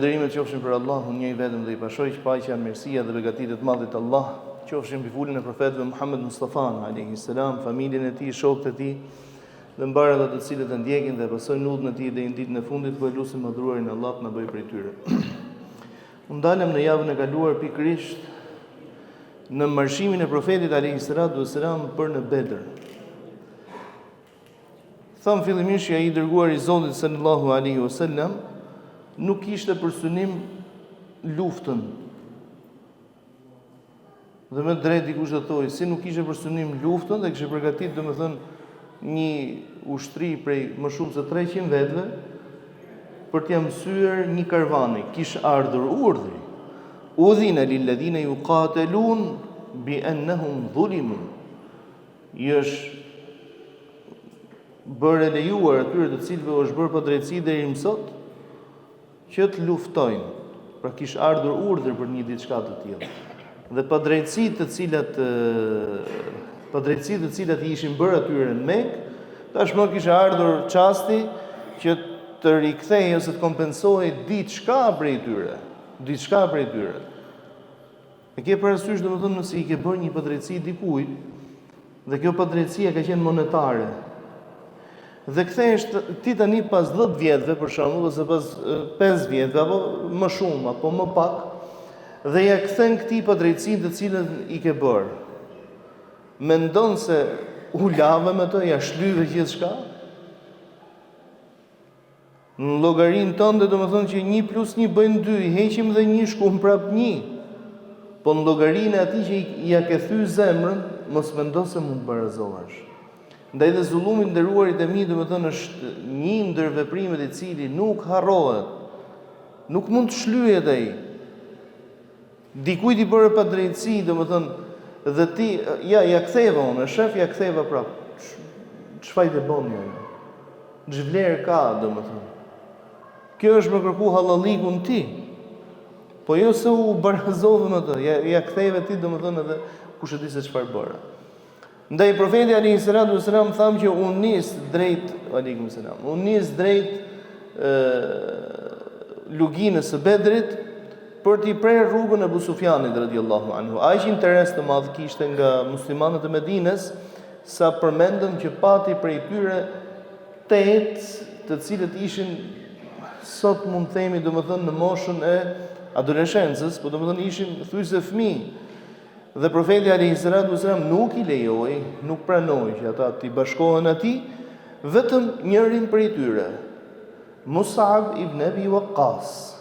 Falënderimet qofshin për Allahun, një i vetëm dhe i pashoj, paqja, mirësia dhe begatitë të madhit Allah, qofshin mbi fulën e profetëve Muhammed Mustafa alayhi salam, familjen e tij, shokët e tij, dhe mbarë ata të cilët e ndjekin dhe pasojnë udhën e tij deri në ditën e fundit, ku lutim madhruarin Allah të na bëjë prej tyre. U ndalëm në javën e kaluar pikërisht në marshimin e profetit alayhi salatu wassalam për në Bedër. Tham fillimisht që ai i dërguar i Zotit sallallahu alaihi wasallam nuk kishte për synim luftën. Dhe më drejt dikush do thojë, si nuk kishte për synim luftën, dhe kishte përgatitur domethënë një ushtri prej më shumë se 300 vetëve për t'ia mësyer një karvani. Kishte ardhur urdhri: udhina lil ladina yuqatalun bi annahum zulimu. I është bërë lejuar atyre të cilëve është bërë padrejtësi deri më sot që të luftojnë. Pra kishte ardhur urdhër për një diçka të tillë. Dhe padrejtësitë të cilat i ishin bërë atyre në Mekë, tashmë kishte ardhur çasti që të rikthehej ose të kompensohej diçka prej tyre. E ke parasysh domethënë nëse i ke bërë një padrejtësi dikujt, dhe kjo padrejtësia ka qenë monetare, dhe kthehesh ti tani pas 10 vjetëve për shembull, ose pas 5 vjetëve apo më shumë apo më pak, dhe ja kthen këtij padrejtësinë të cilën i ke bërë. Mendon se u lave me të, ja shlyve gjithçka? Në llogarinë tënde domethënë që 1 + 1 bëjnë 2, i heqim dhe 1 shkon prap 1. Po në llogarinë e atij që ja ke thyr zemrën, mos mendo se mund të barazohesh. Ndaj dhe zullumi nderuarit e mi, domethënë është një ndër veprimet i cili nuk harrohet, nuk mund të shlyhet ai. Dikujt i bëre padrejtësi, domethënë, dhe ti ja ktheva unë, shef ja ktheva prap. Çfarë bën ai? Ç'vlerë ka, domethënë. Kjo është më kërku hallallikun ti. Po jo se u barazove me të, ja ktheve ti domethënë edhe kush e di se çfarë bëre. Ndaj profeti alayhi salatu wasalam thamë që unë nis drejt luginës së Bedrit për t'i prerë rrugën e Abu Sufjanit radhiyallahu anhu. Aq interes të madh kishte nga muslimanët e Medinës, sa përmendëm që pati prej tyre 8 të cilët ishin sot mund të themi domethënë në moshën e adoleshencës, po domethënë ishin thjesht fëmijë. Dhe profeti alayhi salatu wasalam nuk i lejoi, nuk pranoi që ata t'i bashkohen atij, vetëm njërin prej tyre, Mus'ab ibn Abi Waqqas.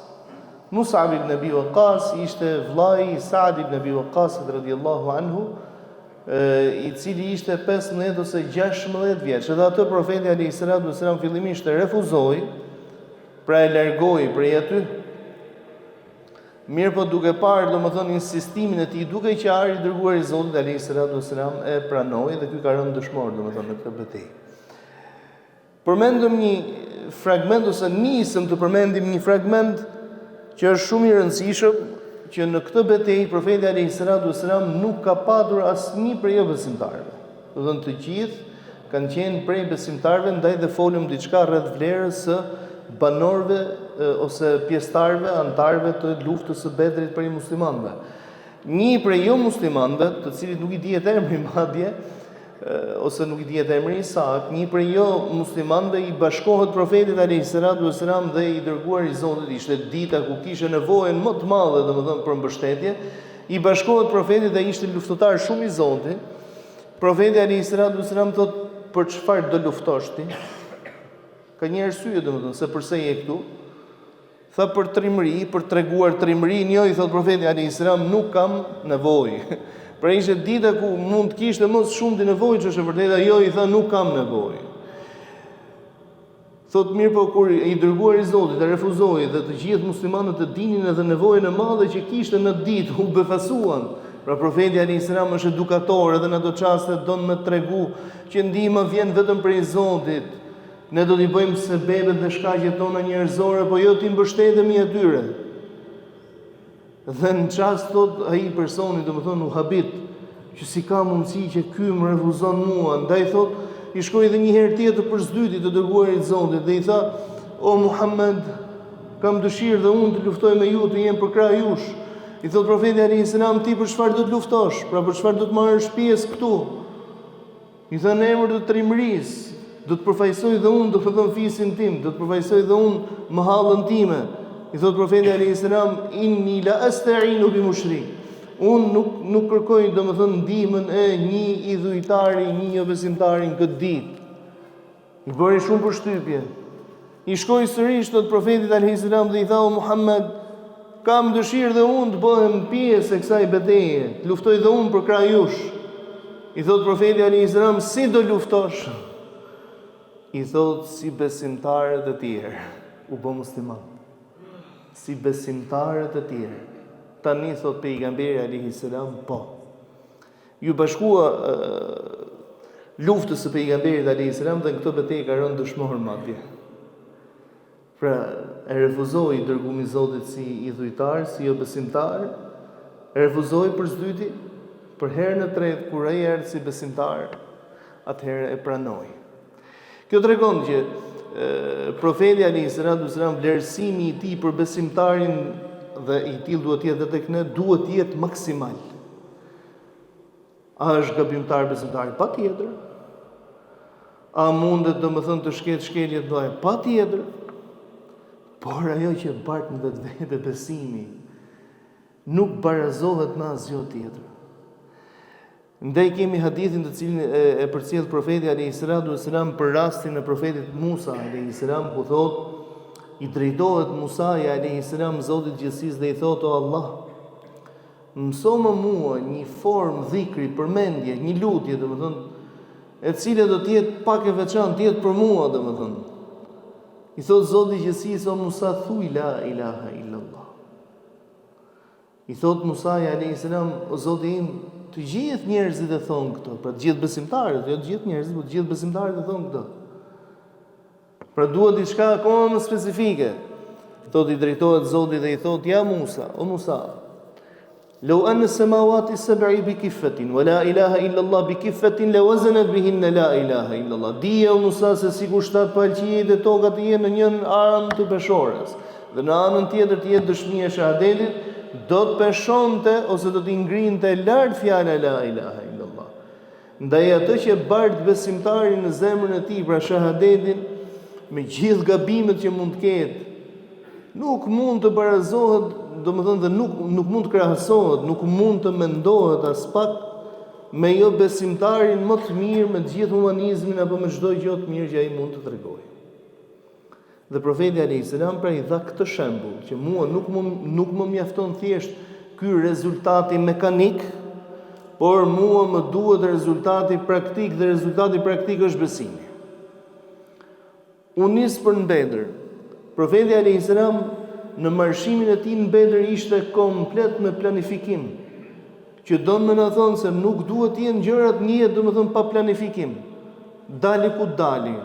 Mus'ab ibn Abi Waqqas ishte vllai i Sa'd ibn Abi Waqqas radhiyallahu anhu, i cili ishte 15 ose 16 vjeç. Dhe atë profeti alayhi salatu wasalam fillimisht e refuzoi, pra e largoi prej aty. Mirë po duke parë domethënë insistimin e tij, duke qarë i dërguar i Zotit alayhi salatu wasalam e pranoi, dhe ky ka rënë dëshmor domethënë në këtë betejë. Përmendëm një fragment, ose nisëm të përmendim një fragment që është shumë i rëndësishëm, që në këtë betejë profeti alayhi salatu wasalam nuk ka patur asnjë prej jo besimtarëve. Do të thënë të gjithë kanë qenë prej besimtarëve, ndaj dhe folëm diçka rreth vlerës së banorëve ose pjesëtarëve, antarëve të luftës së Bedrit për muslimanëve. Një prej jo muslimanëve, të cilit nuk i dihet emri madje, ose nuk i dihet emri i saktë, një prej jo muslimanëve i bashkohet profetit alayhi salatu wasalam dhe i dërguar i Zotit, ishte dita ku kishte nevojën më të madhe domethënë për mbështetje, i bashkohet profetit dhe ishte luftëtar shumë i Zotit. Profeti alayhi salatu wasalam thotë: "Për çfarë do luftosh ti?" Ka një arsye domethënë se pse je këtu. Tha për trimëri, për treguar trimërinë. Jo, i thot profeti alayhi salam, nuk kam nevojë. Pra ishte dita ku mund të kishte më shumë të nevojë, që është e vërtetë. Jo, i tha, nuk kam nevojë. Thot mirë, po kur i dërguar i Zotit e refuzoi dhe të gjithë muslimanët e dinin edhe nevojën e madhe që kishte në ditë, u befasuan. Pra profeti alayhi salam është edukator, edhe në ato çaste don me tregu që ndihma vjen vetëm prej Zotit. Ne do t'i bëjmë sebebet dhe shkaqjet tona njerëzore, po jo t'i mbështetemi atyre. Dhe në çast thot ai personi, domethënë u habit, që si ka mundësi që ky më refuzon mua. Ndaj thot, i shkoi edhe një herë tjetër për s'dyti të dërguarit të Zotit dhe i tha: "O Muhammed, kam dëshirë dhe unë të luftoj me ju, të jem për krah jush. I thot profeti alayhis salam, ti për çfarë do të luftosh? Pra për çfarë do të marrësh pjesë këtu? I thënë në emër të trimërisë, do të përfaqësoj dhe unë, do të thon fisin tim, do të përfaqësoj dhe unë mahallën time. I thot profeti alayhis salam, inni la asta'inu bi mushrik. Unë nuk kërkoj domethënë ndihmën e një idhujtari, një jo besimtari në këtë ditë. I bëri shumë përshtypje. I shkoi sërish tot profetit alayhis salam dhe i tha: "O Muhammed, kam dëshirë dhe unë të bëhem pjesë e kësaj betejë, të luftoj dhe unë për krah jush." I thot profeti alayhis salam: "Si do luftosh?" I thot: "Si besimtarët e tjerë." U bë musliman. Si besimtarët e tjerë. Tani thot pejgamberi alayhis salam, po. Ju bashkua luftës së pejgamberit alayhis salam dhe në këtë betejë ka rënë dëshmor madje. Pra, e refuzoi dërgumi i Zotit si idhujtar, si jo besimtar, e refuzoi për zdyti, për herën e tretë kur ai erdhi si besimtar, atëherë e pranoi. Kjo tregon që profeti alayhis salam vlerësimi i tij për besimtarin dhe i tillë duhet të jetë tek ne, duhet të jetë maksimal. A është gabimtar besimtari? Patjetër. A mundet domethënë të shketë shkelje të doja? Patjetër. Por ajo që bart në vetvete besimi nuk barazohet me asgjë tjetër. Ndaj kemi hadithin të cilin e përcjell profeti alayhis salam për rastin e profetit Musa alayhis salam, ku thotë i drejtohet Musa alayhis salam Zotit gjithësisë dhe i thotë: "O Allah, mëso më mua një formë dhikri, përmendje, një lutje, domethënë, e cila do të jetë pak e veçantë, të jetë për mua, domethënë." I thot Zoti i gjithësisë: "O Musa, thuaj la ilaha illallah." I thot Musa alayhis salam: "O Zoti im, të gjithë njerëzit e thonë këto." Pra të gjithë besimtarët, jo të gjithë njerëzit, por të gjithë besimtarët e thonë këto. Pra duhet diçka akoma më specifike. Thot i drejtohet Zoti dhe i thot: "Ja Musa, o Musa, law anna as-samawati as-sab'i bi kiffatin wa la ilaha illa Allah bi kiffatin la wazanat bihinna la ilaha illa Allah." Dije o Musa se sikur 7 palqijet e toka të jenë në një anë të peshores dhe në anën tjetër të jetë dëshmia e shahadetit, do të peshonte ose do t'i ngrinte lart fjala la ilaha illa Allah. Ndaj atë që bart besimtarin në zemrën e tij, pra shahadetin, me gjithë gabimet që mund të ketë, nuk mund të barazohet, domethënë dhe nuk mund të krahasohet, nuk mund të mendohet as pak me jo besimtarin më të mirë, me të gjithë humanizmin apo me çdo gjë të mirë që ai mund të tregojë. Dhe profeti alayhis salam pra i dha këtë shembull që mua nuk më mjafton thjesht ky rezultati mekanik, por mua më duhet rezultati praktik dhe rezultati praktik është besimi. Unë nis për në Bedër. Profeti alayhis salam në marshimin e tij në Bedër ishte komplet me planifikim. Që do më na thonë se nuk duhet të jenë gjërat një jetë, domethënë pa planifikim. Dali ku dali.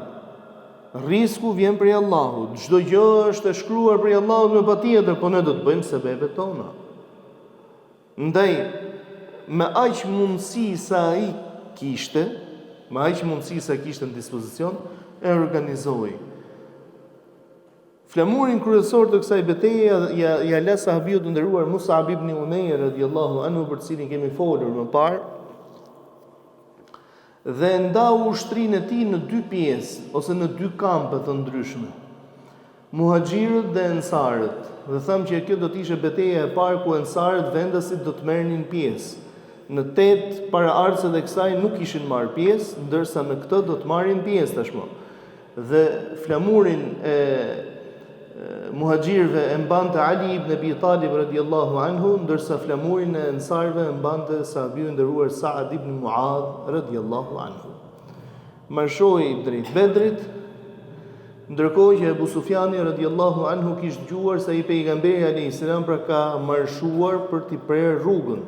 Risku vjen prej Allahut. Çdo gjë është e shkruar prej Allahut me patjetër, po ne do të bëjmë sebepet tona. Ndaj me aq mundësi sa ai kishte, me aq mundësi sa kishte në dispozicion, e organizoi. Flamurin kryesor të kësaj betejë ja la sahabiu të nderuar Mus'ab ibn Umair radhiyallahu anhu, për cilin kemi folur më parë, dhe ndau ushtrinë e tij në 2 pjesë ose në 2 kampe të ndryshme. Muhaxhirët dhe ensarët. Dhe thamë që kjo do të ishte betejë e parë ku ensarët vendasit do të merrnin pjesë. Në 8 paraardhësit e kësaj nuk kishin marrë pjesë, ndërsa në këtë do të marrin pjesë tashmë. Dhe flamurin e muhaxhirëve e mbante Ali ibn Abi Talib radhiyallahu anhu, ndërsa flamurin e ensarëve e mbante sahabiu i nderuar Sa'd ibn Mu'adh radhiyallahu anhu. Marshoi drejt Bedrit, ndërkohë që Abu Sufjani radhiyallahu anhu kishte dëgjuar se ai pejgamberi alayhis salam pra ka marshuar për t'i prerë rrugën.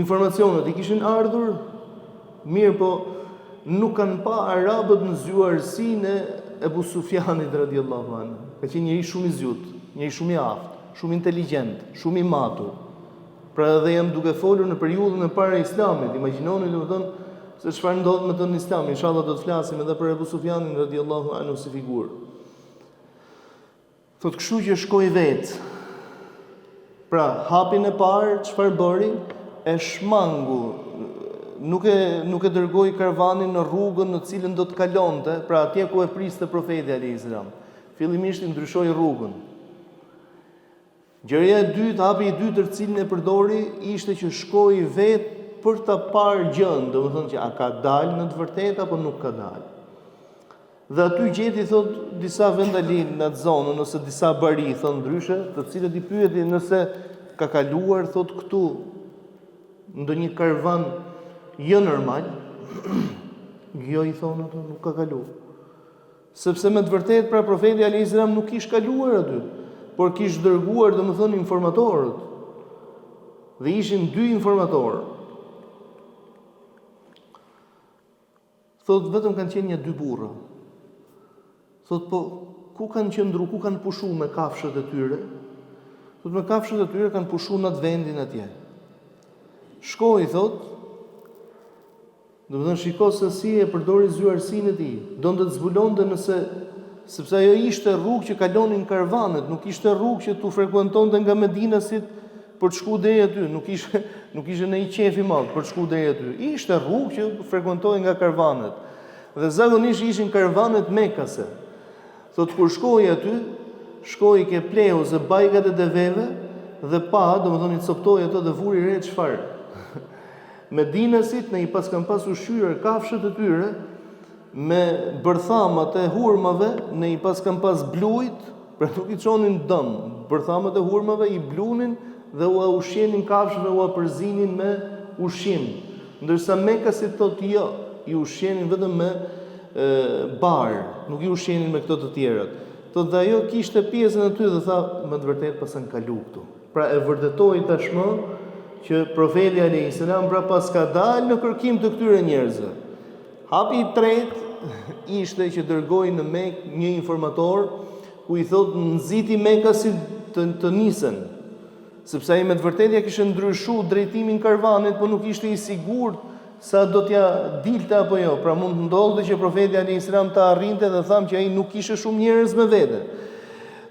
Informacionet i kishin ardhur, mirë po nuk kanë pa arabët në zgjuarsinë e Abu Sufjanit radhiyallahu anhu. Ka qenë njëri shumë i zgjut, njëri shumë i aftë, shumë inteligjent, shumë i matur. Pra edhe jam duke folur në periudhën e parë e Islamit. Imagjinoni domethënë se çfarë ndodh me të në Islam. Inshallah do të flasim edhe për Abu Sufjanin radhiyallahu anhu si figurë. Thot kështu që shkoi vetë. Pra, hapin e parë, çfarë bëri? E shmangu. Nuk e dërgoi karavanin në rrugën në cilën do të kalonte, pra atje ku e priste profeti alayhis salam. Fillimisht i ndryshoi rrugën. Gjëja e dytë, hapi i dytë të cilin e përdori, ishte që shkoi vetë për ta parë gjën, domethënë që a ka dalë në të vërtetë apo nuk ka dalë. Dhe aty gjeti, thot, disa vendalin në atë zonën, ose disa bari, thon ndryshe, të cilët i pyeti nëse ka kaluar, thot, këtu ndonjë karvan jo normal. Jo, i thonë ato, nuk ka kaluar. Sepse me të vërtetë pra profeti alayhis salam nuk kishte kaluar aty, por kishte dërguar, domethënë, informatorët. Dhe ishin 2 informatorë. Thot, vetëm kanë qenë një 2 burra. Thot, po, ku kanë qëndru, ku kanë pushu me kafshët e tyre? Thot, me kafshët e tyre kanë pushu në atë vendin atje. Shkoi, thot, do të thënë shiko se si e përdori zyrarsinë e tij. Donte të zbulonte sepse ajo ishte rrugë që kalonin karavanet, nuk ishte rrugë që tu frekuentonte nga Medinasit për të shkuar deri aty, nuk ishte në një qef i madh për të shkuar deri aty. Ishte rrugë që frekuentohej nga karavanet. Dhe zakonisht ishin karavanet mekase. Thot, kur shkoi aty, shkoi ke pleu ose bajgat e deveve dhe pa, domethënë i coptoi ato dhe vuri re çfarë. Medinasit ne i kanë pas ushqyer kafshët e tyre me bërthamat e hurmave, ne i kanë pas blujt, pra nuk i çonin dëm. Bërthamat e hurmave i blunin dhe u ushqenin kafshëve, u përzinin me ushqim. Ndërsa mekasit thotë jo, i ushqenin vetëm me bar, nuk i ushqenin me këto të tjerat. Thotë dhe ajo kishte pjesën aty dhe tha, më të vërtet pasan kalu këtu. Pra e vërtetoi tashmë që profeti alayhis salam pra pas ka dalë në kërkim të këtyre njerëzve. Hapi i tretë ishte që dërgoi në Mekë një informator ku i thotë nxiti Mekasit të nisen, sepse ai me të vërtetë ja kishte ndryshuar drejtimin karvanit, por nuk ishte i sigurt sa do t'ja dilte apo jo. Pra mund të ndodhte që profeti alayhis salam ta arrinte dhe thamë që ai nuk kishte shumë njerëz me vete.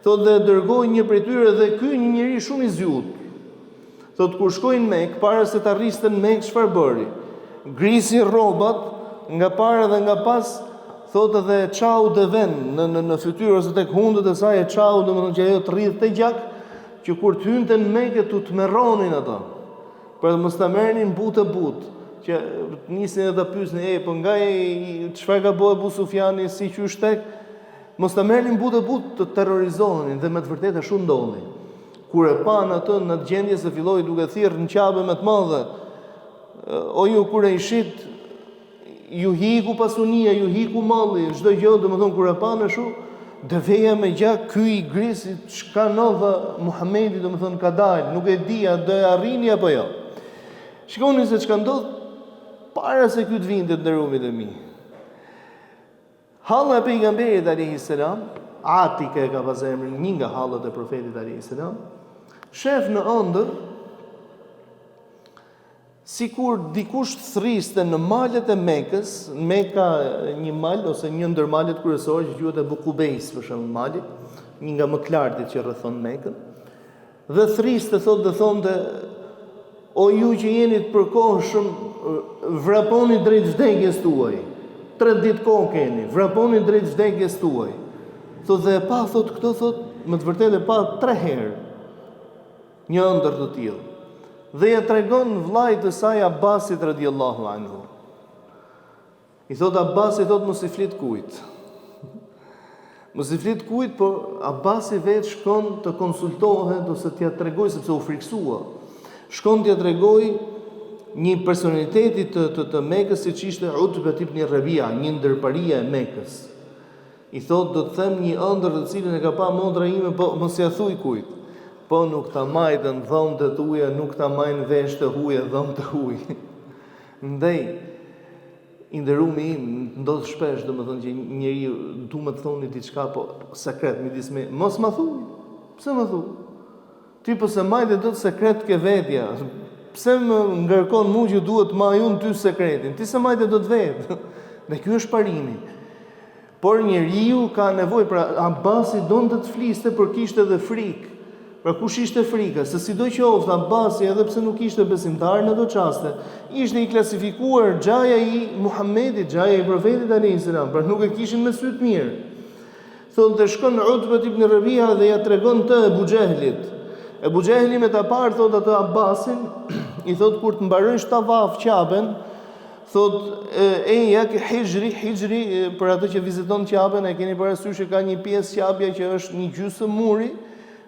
Thotë dhe dërgoi një prej tyre dhe ky një njeri shumë i zgjut. Thotë kur shkoi në Mekë, para se të arriste në Mekë, çfarë bëri? Grisi rrobat nga para dhe nga pas, thotë dhe çau deven në fytyrë ose tek hundët e saj, e çau, domethënë që ajo të rridhte gjak, që kur të hynte në Mekë tu të merronin ata. Për të mos ta merrnin butë butë. Që nisin edhe pyesin, po nga çfarë ka bëu Abu Sufjani, si qysh tek, mos ta merrnin butë të terrorizonin dhe me të vërtetë ashtu ndodhi. Kur e pan atë në atë gjendje se filloi duke thirrë në qabe me të madhe, o ju kur e ishit, ju hiku pasunia, ju hiku malli, çdo gjë, domethënë kur e pan ashtu, deveja me gjak, ky i grisi, çka nova Muhamedi domethënë ka dalë, nuk e di a do e arrini apo jo. Shikoni se çka ndodh para se ky të vinte të nderumit e mi. Halla e pejgamberit alayhis salam, Atike ka pas emrin, një nga hallat e profetit alayhis salam, shef në ëndër, sikur dikush thriste në malet e Mekës, në Mekka një mal ose një ndër malet kryesorë që quhet Abu Qubays, për shembull mali, një nga më të lartit që rrethon Mekën, dhe thriste thotë dhe thonte, o ju që jeni të përkohshëm, vraponi drejt vdekjes tuaj. 3 ditë kohë keni, vraponi drejt vdekjes tuaj. Thotë dhe e pa, thotë këto, thotë, më të vërtetë e pa 3 herë një ëndër të tillë. Dhe ja tregon vllajt të saj Abbasit radhiyallahu anhu. I thotë Abbasi, thotë mos i flit kujt. Mos i flit kujt, por Abbasi vetë shkon të konsultohet ose t'ia tregoj sepse u friksua. Shkon t'ia tregoj një personaliteti të Mekës, siç ishte Utbah ibn Rabia, një ndër paria e Mekës. I thotë do të them një ëndër të cilën e ka pa modra ime, po mos ia thuj kujt. Po nuk ta majtën dhomët e huaja, nuk ta majnë vesh të huaja dhomët e huaj. Ndaj i nderumi im ndodh shpesh, domethënë që njeriu du më të thoni diçka po sekret midis me, mos ma thuj. Pse më thuj? Ti po se majtë do të sekret ke vetja. Pse më ngarkon mua që duhet ma ju në ty sekretin? Ti se majtë do të vetë. Dhe ky është parimi. Por njeriu ka nevojë, pra Abasi donte të fliste, por kishte edhe frikë. Pra kush ishte frika? Se sidoqoftë Abasi, edhe pse nuk ishte besimtar në ato çaste, ishte i klasifikuar xhaja i Muhamedit, xhaja i profetit alayhis salam, pra nuk e kishin me sy të mirë. Thonë të shkon Utbet ibn Rabi'a dhe ja tregon të Ebu Xehlit. Ebu Xehli me ta parë thot atë Abbasin, i thot kur të mbarojsh tavaf Kaben, thot eja ke hijri për atë që viziton Kaben, e keni parasysh që ka një pjesë Kabja që është një gjysmë muri,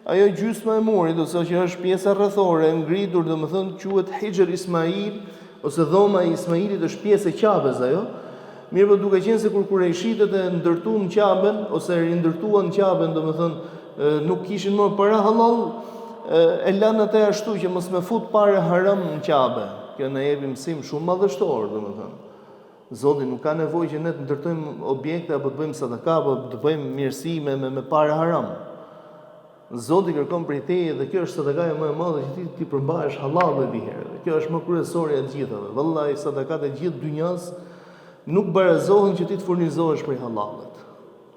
ajo gjysma e murit, ose që është pjesa rrethore e ngritur, domethënë quhet Hijr Ismail, ose dhoma e Ismailit është pjesë e Kabes ajo. Mirë, po duke qenë se kur kurejshitët e ndërtuan Kaben ose rindërtuan Kaben, domethënë nuk kishin më para halal, e lanë atë ashtu që mos me fut parë haram në Kabe. Kjo na jep mësim shumë madhështor, domethënë. Zoti nuk ka nevojë që ne të ndërtojmë objekte apo të bëjmë sadaka apo të bëjmë mirësi me parë haram. Zoti kërkon prej teje dhe kjo është sadakaja më e madhe që ti përmbahesh halal edhe herë. Kjo është më kryesorja e gjithave. Vallahi sadakat e gjithë dynjas nuk barazohen që ti të furnizohesh prej halalit.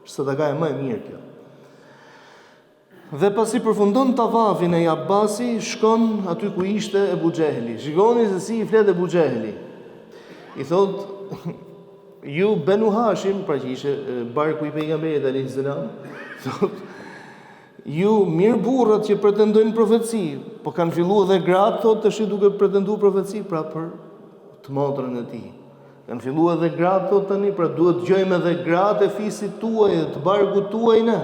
Është sadakaja më e mirë kjo. Dhe pasi përfundon tavafin e Abbasi, shkon aty ku ishte Ebu Xehli. Shikoni se si i flet Ebu Xehli. I thot, ju Benu Hashim, pra që ishte barku i pejgamberit alayhis salam, thot, ju mirë burrat që pretendojnë profeci, po kanë filluar edhe gratë, thot, tash duke pretenduar profeci, pra për të motrën e tij. Kanë filluar edhe gratë, thot tani, pra duhet dëgjojmë edhe gratë e fisit tuaj, të barkut tuaj ne.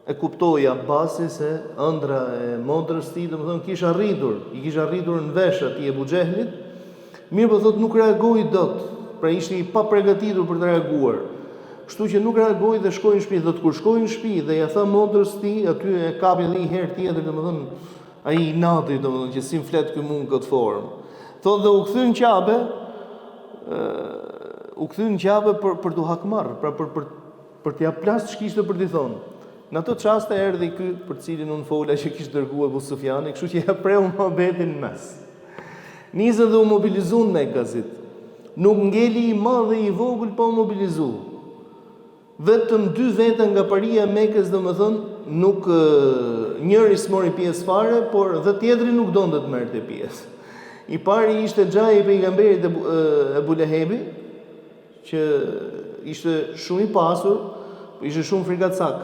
E kuptoi Abbasi se ëndra e motrës tij, domethënë i kishte arritur në vesh atij Ebu Xehlit. Mirë, po thot nuk reagoi dot. Pra ishte i paprgatitur për të reaguar. Kështu që nuk reagoi dhe shkoi në shtëpi. Thot kur shkoi në shtëpi dhe ja tha motrës tij, aty e kapi edhe një herë tjetër, domethënë ai i nati, domethënë që si flet ky mund këtë formë. Thot dhe u kthy në Qabe, për t'u hakmarr, pra për t'ia plas ç'kishte për t'i thonë. Në ato çaste erdhi ky për cilin unë fola që kishte dërguar Abu Sufjani, kështu që ja preu mohabetin mes. Nisën dhe u mobilizuan me gazit. Nuk ngeli i madh dhe i vogël pa u mobilizu. Vetëm 2 vete nga paria e Mekës, domethënë, nuk njëri s'mori pjesë fare, por dhe tjetri nuk donte të merrte pjesë. I pari ishte xhaji i pejgamberit Ebu Lehebi, që ishte shumë i pasur, po ishte shumë frikacak.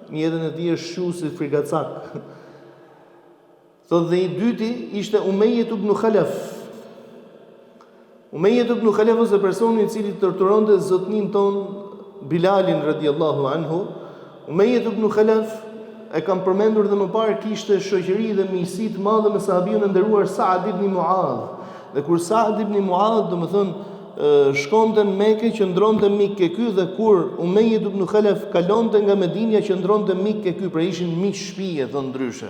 Në jetën e tij është shu si frikacak. Thot dhe i dyti ishte Umayjet ibn Khalaf. Umayjet ibn Khalaf ose personi i cili torturonte zotnin ton Bilalin radhiyallahu anhu. Umayjet ibn Khalaf e kam përmendur dhe më parë, kishte shoqëri dhe miqësi të madhe me sahabiun e nderuar Saad ibn Muadh. Dhe kur Saad ibn Muadh, domethënë, shkonte në Mekë, qëndronte mik ke ky, dhe kur Umayjet ibn Khalaf kalonte nga Medinja, qëndronte mik ke ky, pra ishin miq shtëpie, thon ndryshe.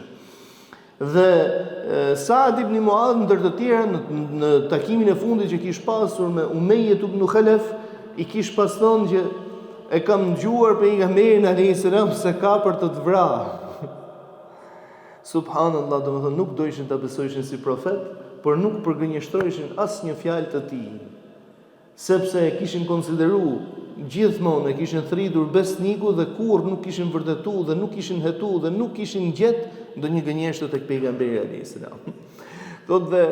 Dhe Saad ibn Muadh ndër të tjera në takimin e fundit që kish pasur me Umayjet ibn Khalaf, i kish pas thonë që e kam dëgjuar pejgamberin alayhis salam se ka për të vrarë. Subhanallahu, domethënë nuk doishin ta besojshin si profet, por nuk përgënjeshtroheshin asnjë fjalë të tij. Sepse e kishin konsideruar gjithmonë, e kishin thritur besniku dhe kurrë nuk kishin vërtetuar dhe nuk kishin hetuar dhe nuk kishin gjetë ndonjë gënjeshtër tek pejgamberi alayhis salam. Thotë dhe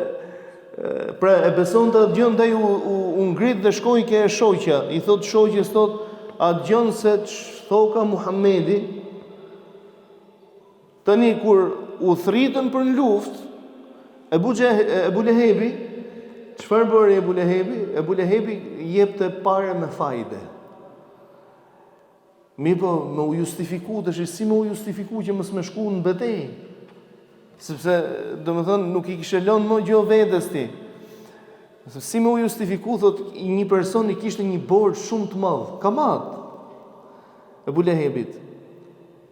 pra e besonte atë gjë, ndaj u ngrit dhe shkoi ke shoqja. I thot shoqjes, thot, atë gjën se thoka Muhamedi, tani kur u thritën për në luftë, Ebu Lehebi, çfarë bëri Ebu Lehebi? Ebu Lehebi jepte parë me fajde. Po me u justifiku, tash si me u justifiku që mos më shku në betejë? Sepse domethënë nuk i kishte lënë më gjë vetes ti. Si me u justifiku, thot, një person i kishte një borxh shumë të madh, kamat. Ebu Lehebit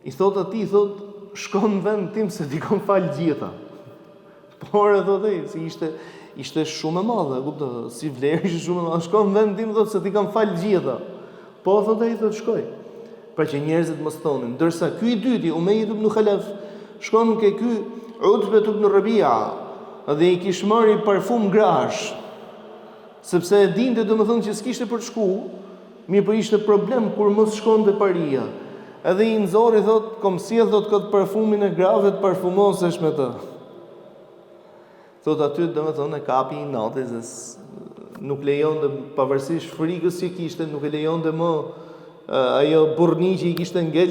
i thot atij, thot, shkon në vend tim se ti kam fal gjitha. Por e thot ai, si ishte shumë e madhe, kupton, si vlerë ishte shumë e madhe. Shkon në vend tim, thot, se ti kam fal gjitha. Po thot ai, thot, shkoj. Pra që njerëzit mos thonin. Ndërsa ky i dyti, Umayjet ibn Khalaf, shkon ke ky Utbet ibn Rabi'a dhe i kish marrë parfum grash, sepse e dinte domethënë që s'kishte për të shku, Mirë po ishte problem kur mos shkonte paria. Edhe i nxori thot, kom sjell thot këtë parfumin e grave të parfumosesh me të. Thot aty domethënë kapi i natës, nuk lejonte pavarësisht frikës që kishte, nuk e lejonte më ajo burrni që i kishte ngel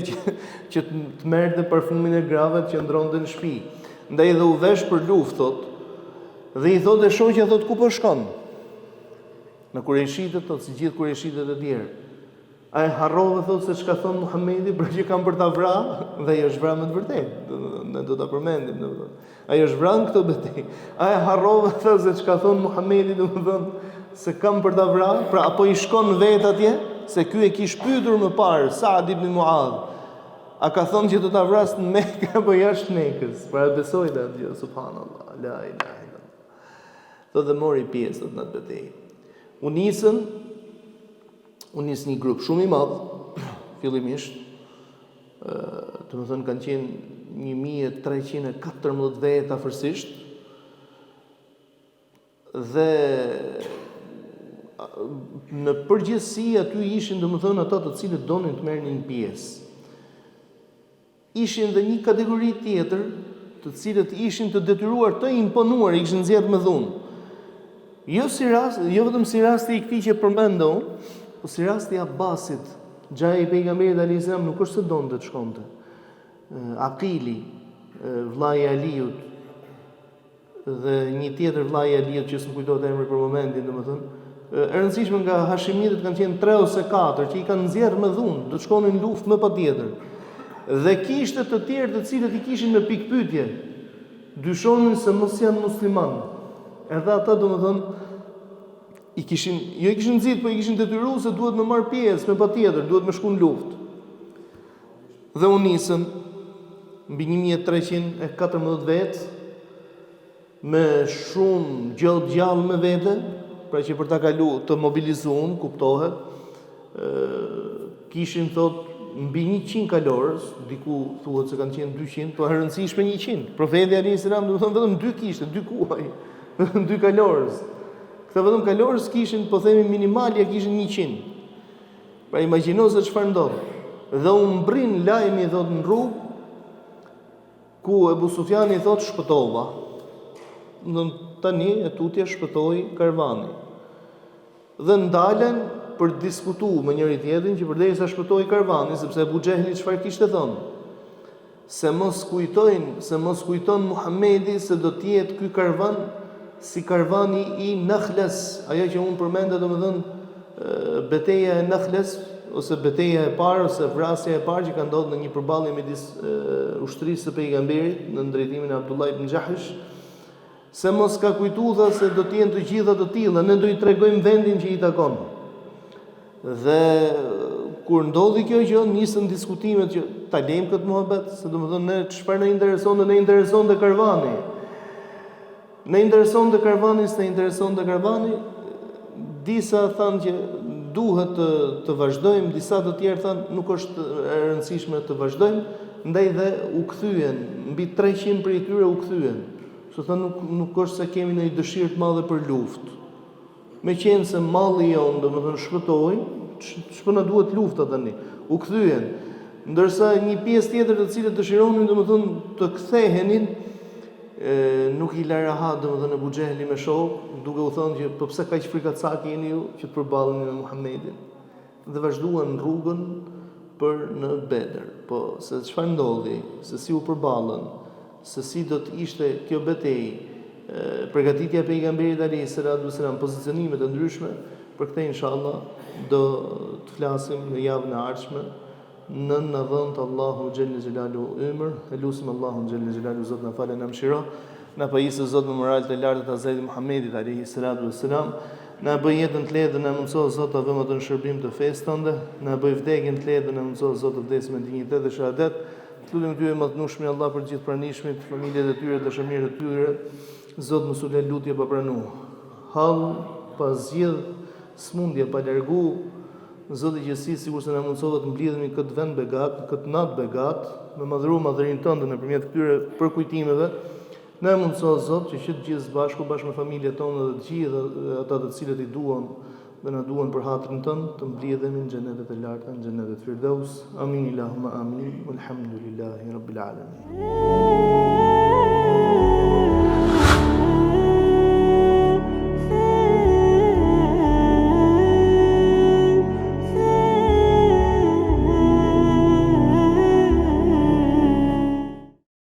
që të merrte parfumin e grave që ndronte në shtëpi. Ndaj edhe u vesh për luftë thot. Dhe i thotë shoqja thot ku po shkon? Në Kurejshitet thot si gjithë Kurejshitet e tjerë. A e harrove thot se çka thon Muhamedi për që kam për ta vrarë dhe ai është vrarë me të vërtetë. Ne do ta përmendim domethënë. Ai është vrarë në këtë betejë. A e harrove thot se çka thon Muhamedi domethënë se kam për ta vrarë, pra apo i shkon vet atje se ky e kish pyetur më parë Saad ibn Muadh. A ka thonë që do ta vrasë në Mekë apo jashtë Mekës? Pra e besoi atë, subhanallahu, la ilaha illallah. Do të mori pjesë në atë betejë. U nis një grup shumë i madh, fillimisht, domethënë kanë qenë 1314 vjet afërsisht, dhe në përgjithësi aty ishin domethënë ata të cilët donin të merrnin pjesë. Ishin dhe një kategori tjetër, të cilët ishin të detyruar të imponuar, i kishin nxjerrë me dhunë. Jo vetëm si rasti i këtij që përmenda unë, po si rasti i Abbasit, xhaja i pejgamberit alayhis salam nuk është se donte të shkonte. Aqili, vllai i Aliut, dhe një tjetër vllai i Aliut që s'm kujtohet emri për momentin, domethënë, e rëndësishme nga Hashimitët kanë qenë 3 ose 4 që i kanë nxjerrë me dhunë, do të shkonin në luftë më patjetër. Dhe kishte të tjerë të cilët i kishin me pikpyetje, dyshonin se mos janë musliman. Edhe ata domethënë i kishin nxit, po i kishin detyruar se duhet me marr pjesë, me patjetër, duhet me shku në luftë. Dhe u nisën mbi 1314 vjet me shumë gjallë me vete, pra që për ta kaluar të mobilizuan, kuptohet, kishin thot mbi 100 kalorës, diku thuhet se kanë qenë 200, po e rëndësishme 100. Profeti alayhis salam do të thonë vetëm 2 kishte, 2 kuaj, vetëm 2 kalorës. Këta vetëm kalorës kishin, po themi minimalja kishin 100. Pra imagjino se çfarë ndodh. Dhe u mbrin lajmi thot në rrugë ku Ebu Sufjani thot shpëtova. Tani e tutje shpëtoi karvani. Dhe ndalen për të diskutuar me njëri tjetrin që përderisa shpëtoi karvani, sepse Abu Xehli çfarë kishte thënë? Se mos kujton Muhamedi se do të jetë ky karvan si karvani i Nakhlas, ajo që unë përmenda domethënë betejë e Nakhlas ose betejë e parë ose vrasja e parë që ka ndodhur në një përballje midis ushtrisë së pejgamberit në drejtimin e Abdullah ibn Jahsh, se mos ka kujtuar se do të jenë të gjitha të tilla, ne do i tregojmë vendin që i takon. Dhe kur ndodhi kjo gjë, nisën diskutimet që ta lejmë këtë muhabet, se domethënë ne çfarë na intereson te karvani. Ne intereson te karvani, disa thanë që duhet të vazhdojmë, disa të tjerë thanë nuk është e rëndësishme të vazhdojmë, ndaj dhe u kthyen, mbi 300 prej tyre u kthyen. Se thonë nuk është se kemi ndonjë dëshirë të madhe për luftë. Meqense se malli jon domethënë shpëtoi, ç'po na duhet lufta tani. U kthyen. Ndërsa një pjesë tjetër të cilët dëshironin domethënë të kthehenin, nuk i la rahat domethënë Abu Xehli me shok, duke u thënë që po pse kaq frikacak jeni ju që të përballeni me Muhamedit. Dhe vazhduan rrugën për në Bedër. Po se çfarë ndodhi, se si u përballën, se si do të ishte kjo betejë, përgatitja e pejgamberit alayhis salam, pozicionimet e ndryshme, për këtë inshallah do të flasim në javën e ardhshme. Në dhënë Allahu xhelle xhelalu emër, elusim Allahu xhelle xhelalu Zot na falë na mëshiro, na pajisë Zot me moralet e larta të Hazretit Muhamedit alayhis salam, na bëj jetën të lehtë, na mëso Zot të vëmë të në shërbim të fesë tënde, na bëj vdekjen të lehtë, na mëso Zot të vdesim me dinjitet dhe shahadet. Lutem ty e madhnueshmi Allah për gjithë pranishmit, familjet e tyre, dashamirët e tyre. Zot mos u lë lutje pa pranuar. Hall pa zgjidh, smundje pa largu. Zoti i gjithësisë, sikur se na mundsova të mblidhemi këtë vend begat, këtë natë begat, me madhërinë tënde nëpërmjet këtyre përkujtimeve. Na mundso Zot që të gjithë bashkë me familjet tona dhe të gjithë ata të cilët i duan, dhe na duan për hatrin tënd të mblidhemi në xhenetet e larta, në xhenetet Firdaus. Amin Allahumma amin. Walhamdulillahi rabbil alamin.